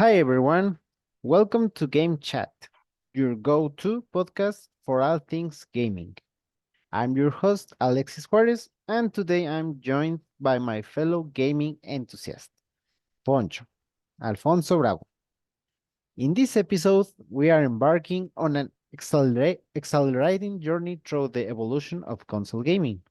Hi everyone, welcome to Game Chat, your go-to podcast for all things gaming. I'm your host Alexis Juarez, and today I'm joined by my fellow gaming enthusiast, Poncho, Alfonso Bravo. In this episode, we are embarking on an accelerating journey through the evolution of console gaming.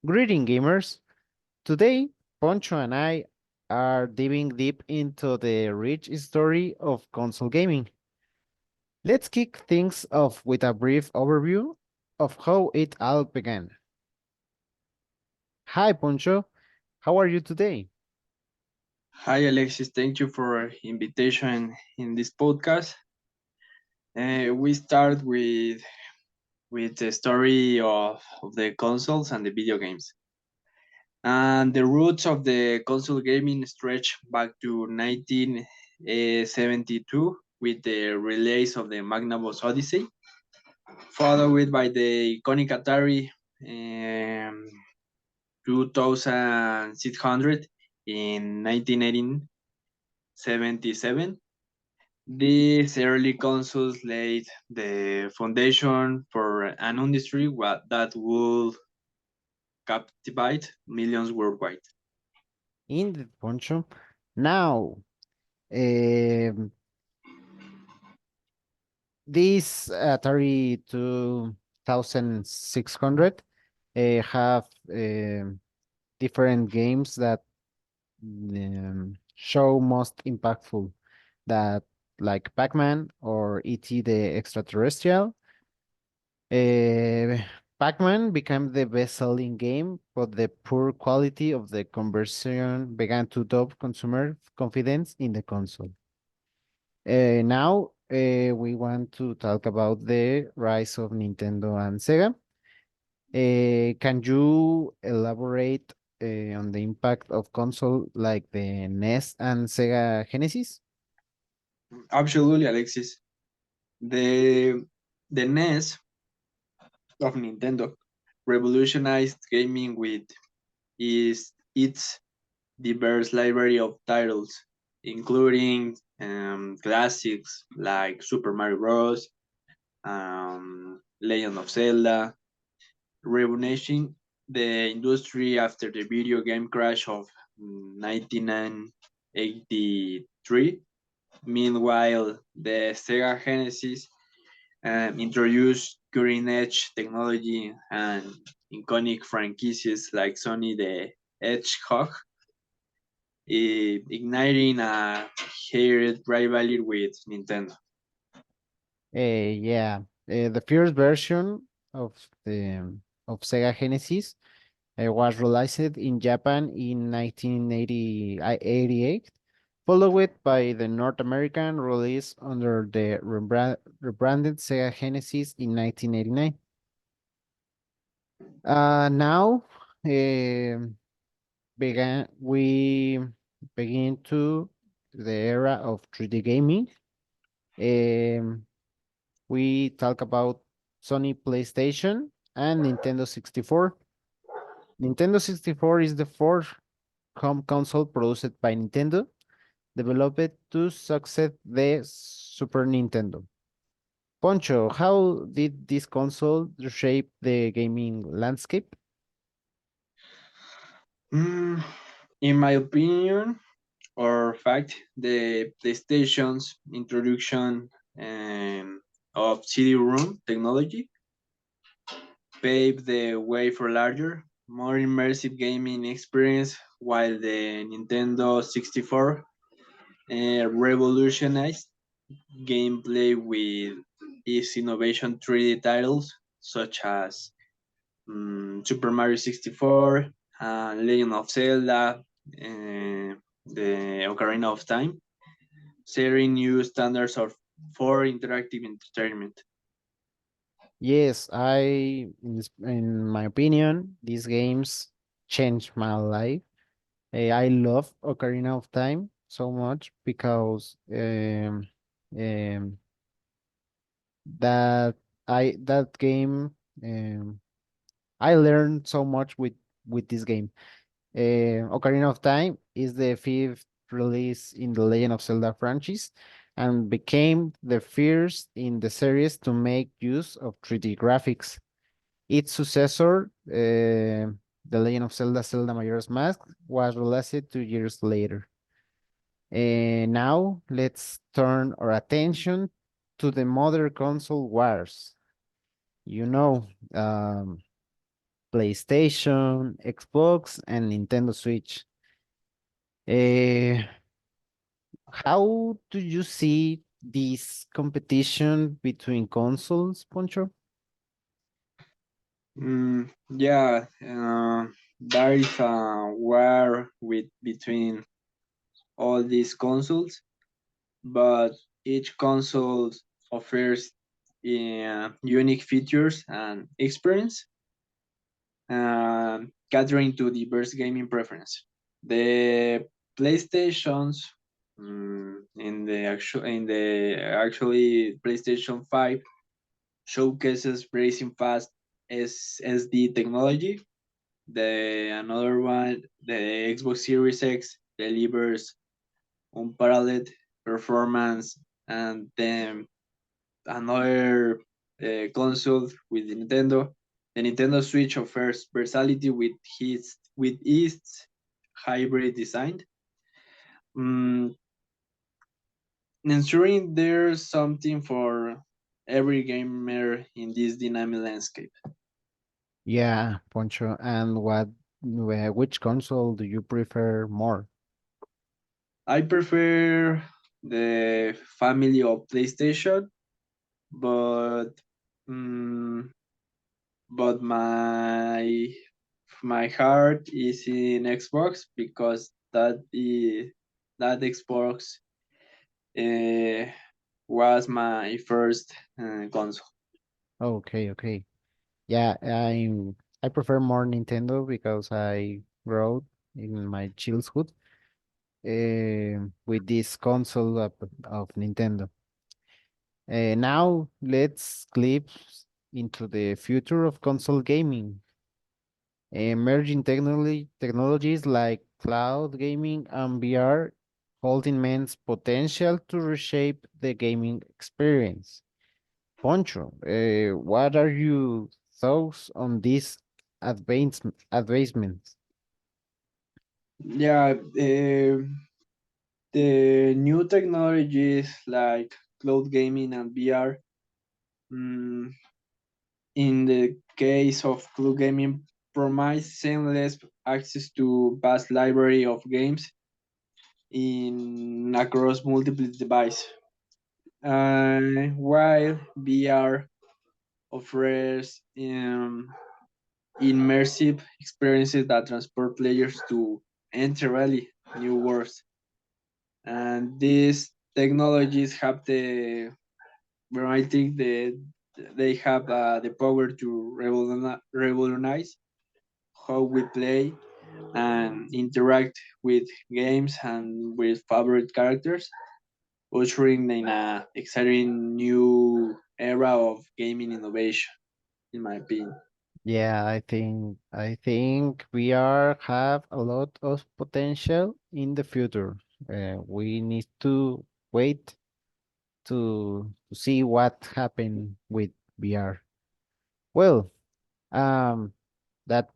Greeting gamers, today Poncho and I are diving deep into the rich story of console gaming. Let's kick things off with a brief overview of how it all began. Hi, Poncho. How are you today? Hi Alexis, thank you for invitation in this podcast. We start with the story of the consoles and the video games. And the roots of the console gaming stretch back to 1972 with the release of the Magnavox Odyssey, followed by the iconic Atari 2600 in 1977. These early consoles laid the foundation for an industry that would captivate millions worldwide. Indeed, Poncho. Now, um, this Atari 2600 have different games that show most impactful, that like Pac-Man or E.T. the Extraterrestrial. Uh, Pac-Man became the best-selling game, but the poor quality of the conversion began to dop consumer confidence in the console. Now, we want to talk about the rise of Nintendo and Sega. Can you elaborate on the impact of console like the NES and Sega Genesis? Absolutely, Alexis. The the NES of Nintendo revolutionized gaming with its diverse library of titles, including classics like Super Mario Bros., Legend of Zelda, revolutionizing the industry after the video game crash of 1983. Meanwhile, the Sega Genesis introduced cutting edge technology and iconic franchises like Sony the Hedgehog, igniting a heated rivalry with Nintendo. Yeah, the first version of the of Sega Genesis was released in Japan in 1988, followed by the North American release under the rebranded Sega Genesis in 1989. Now, um we begin to the era of 3D gaming. Um, we talk about Sony PlayStation and Nintendo 64. Nintendo 64 is the fourth home console produced by Nintendo, developed to succeed the Super Nintendo. Poncho, how did this console shape the gaming landscape? Mm, in my opinion, or fact, the PlayStation's introduction of CD-ROM technology paved the way for larger, more immersive gaming experience, while the Nintendo 64 revolutionized gameplay with its innovation 3D titles such as Super Mario 64, Legend of Zelda, the Ocarina of Time, setting new standards for interactive entertainment. Yes, in my opinion, these games changed my life. I love Ocarina of Time so much because um, that that game I learned so much with this game. Ocarina of Time is the fifth release in the Legend of Zelda franchise and became the first in the series to make use of 3D graphics. Its successor, The Legend of Zelda Zelda Majora's Mask, was released 2 years later. And now let's turn our attention to the modern console wars. You know, um, PlayStation, Xbox, and Nintendo Switch. Uh, how do you see this competition between consoles, Poncho? Yeah, there is a war with between all these consoles, but each console offers unique features and experience, catering to diverse gaming preference. The PlayStations in the actually PlayStation 5 showcases racing fast SSD technology. The another one, the Xbox Series X, delivers unparalleled performance, and then another console with Nintendo. The Nintendo Switch offers versatility with its hybrid design, mm, ensuring there's something for every gamer in this dynamic landscape. Yeah, Poncho. And which console do you prefer more? I prefer the family of PlayStation, but mm, but my heart is in Xbox because that Xbox uh, was my first console. Okay, okay. Yeah, I prefer more Nintendo because I grew in my childhood with this console of Nintendo. Now let's glimpse into the future of console gaming. Emerging technologies like cloud gaming and VR hold immense potential to reshape the gaming experience. Poncho, what are your thoughts on these advancements? Yeah, the new technologies like cloud gaming and VR. mm, in the case of cloud gaming, promise seamless access to vast library of games in across multiple devices. While VR offers immersive experiences that transport players to entirely new worlds. And these technologies have I think they have the power to revolutionize how we play and interact with games and with favorite characters, ushering in a exciting new era of gaming innovation, in my opinion. Yeah, I think VR have a lot of potential in the future. We need to wait to see what happened with VR. Well, um, that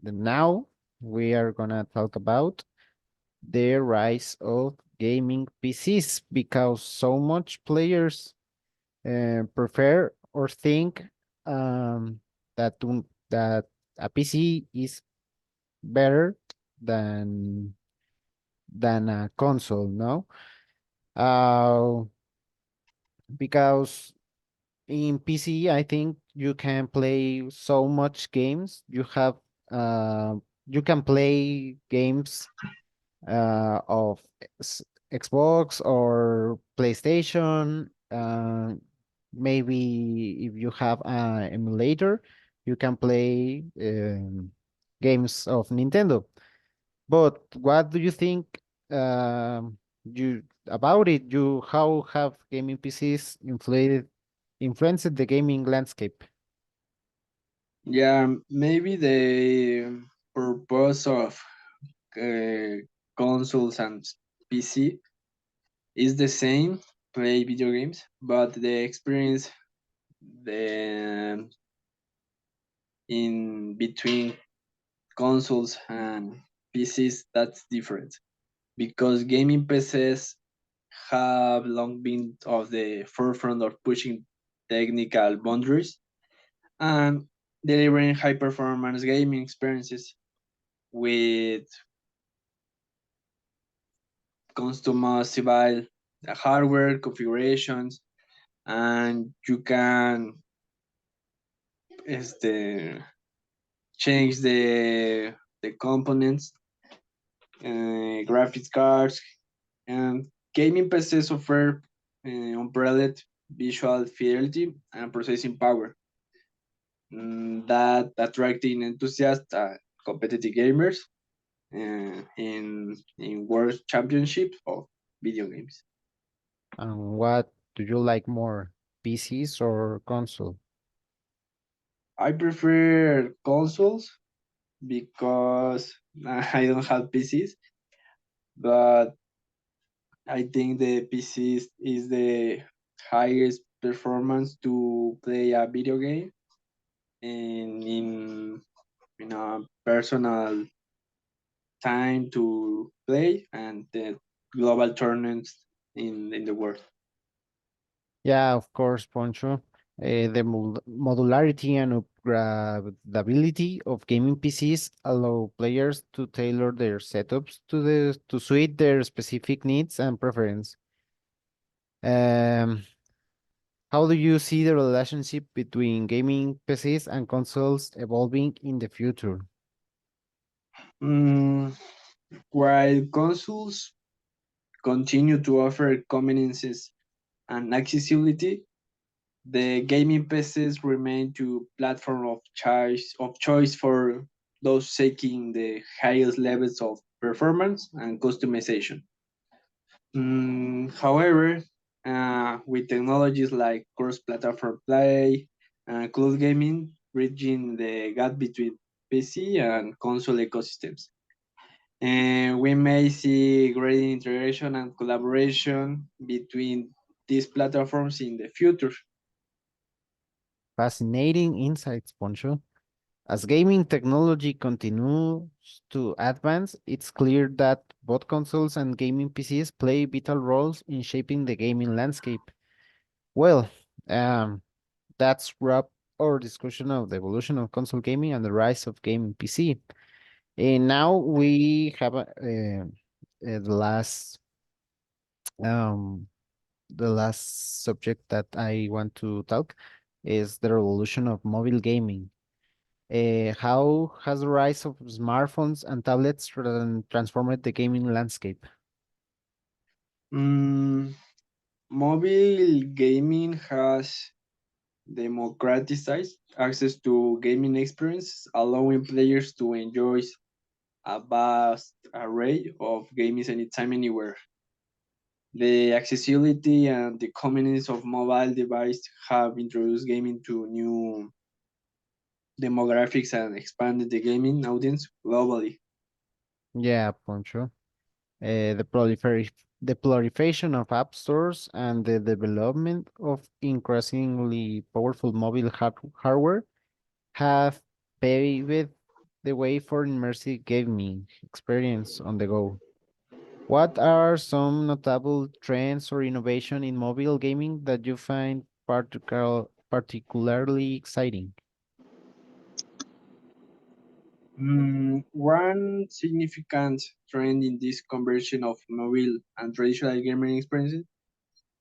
now we are gonna talk about the rise of gaming PCs because so much players prefer or think that a PC is better than a console, no? Uh, because in PC, I think you can play so much games. Uh, you can play games of Xbox or PlayStation. Maybe if you have an emulator, you can play games of Nintendo. But what do you think you about it? You how have gaming PCs influenced the gaming landscape? Yeah, maybe the purpose of consoles and PC is the same, play video games, but the experience the in between consoles and PCs that's different because gaming PCs have long been of the forefront of pushing technical boundaries and delivering high performance gaming experiences with customizable hardware configurations and you can este, change the components, graphics cards, and gaming PCs offer unparalleled visual fidelity and processing power that attracting enthusiasts, competitive gamers in world championships of video games. And what do you like more, PCs or console? I prefer consoles because I don't have PCs, but I think the PC is the highest performance to play a video game in a personal time to play and the global tournaments in the world. Yeah, of course, Poncho. The modularity and upgradability of gaming PCs allow players to tailor their setups to suit their specific needs and preference. Um, how do you see the relationship between gaming PCs and consoles evolving in the future? Mm, while consoles continue to offer conveniences and accessibility, the gaming PCs remain to platform of choice for those seeking the highest levels of performance and customization. However, with technologies like cross-platform play and cloud gaming bridging the gap between PC and console ecosystems, and we may see great integration and collaboration between these platforms in the future. Fascinating insights, Poncho. As gaming technology continues to advance, it's clear that both consoles and gaming PCs play vital roles in shaping the gaming landscape. Well, um, that's wrap our discussion of the evolution of console gaming and the rise of gaming PC. And now we have um, the last subject that I want to talk is the revolution of mobile gaming. How has the rise of smartphones and tablets transformed the gaming landscape? Mm, Mobile gaming has democratized access to gaming experiences, allowing players to enjoy a vast array of games anytime, anywhere. The accessibility and the convenience of mobile devices have introduced gaming to new demographics and expanded the gaming audience globally. Yeah, Poncho. The proliferation of app stores and the development of increasingly powerful mobile hardware have paved the way for immersive gaming experience on the go. What are some notable trends or innovation in mobile gaming that you find particularly exciting? One significant trend in this conversion of mobile and traditional gaming experiences,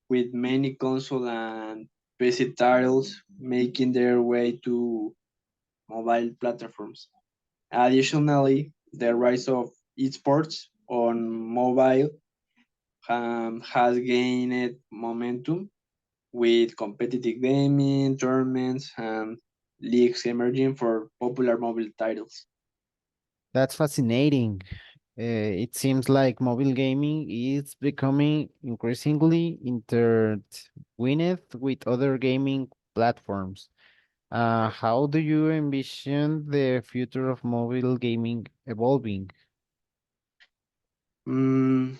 with many console and PC titles making their way to mobile platforms. Additionally, the rise of esports on mobile has gained momentum with competitive gaming, tournaments, and leagues emerging for popular mobile titles. That's fascinating. It seems like mobile gaming is becoming increasingly intertwined with other gaming platforms. How do you envision the future of mobile gaming evolving? Mm,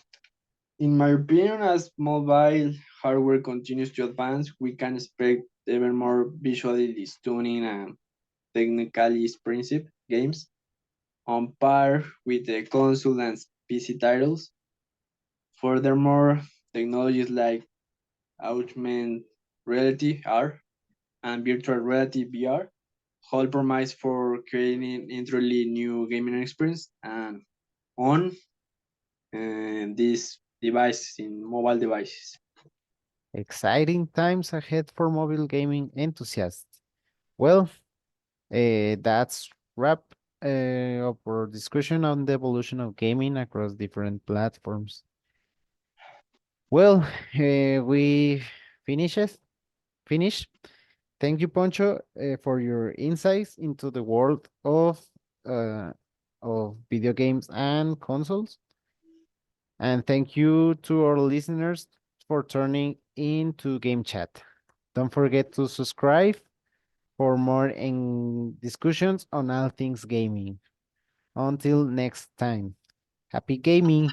in my opinion, as mobile hardware continues to advance, we can expect even more visually stunning and technically expensive games on par with the console and PC titles. Furthermore, technologies like augmented reality (AR) and virtual reality (VR) hold promise for creating entirely new gaming experience and on these devices in mobile devices. Exciting times ahead for mobile gaming enthusiasts. Well, that's wrap of our discussion on the evolution of gaming across different platforms. Well, we finishes finish. Thank you, Poncho, for your insights into the world uh, of video games and consoles. And thank you to our listeners for turning into Game Chat. Don't forget to subscribe for more discussions on all things gaming. Until next time, happy gaming.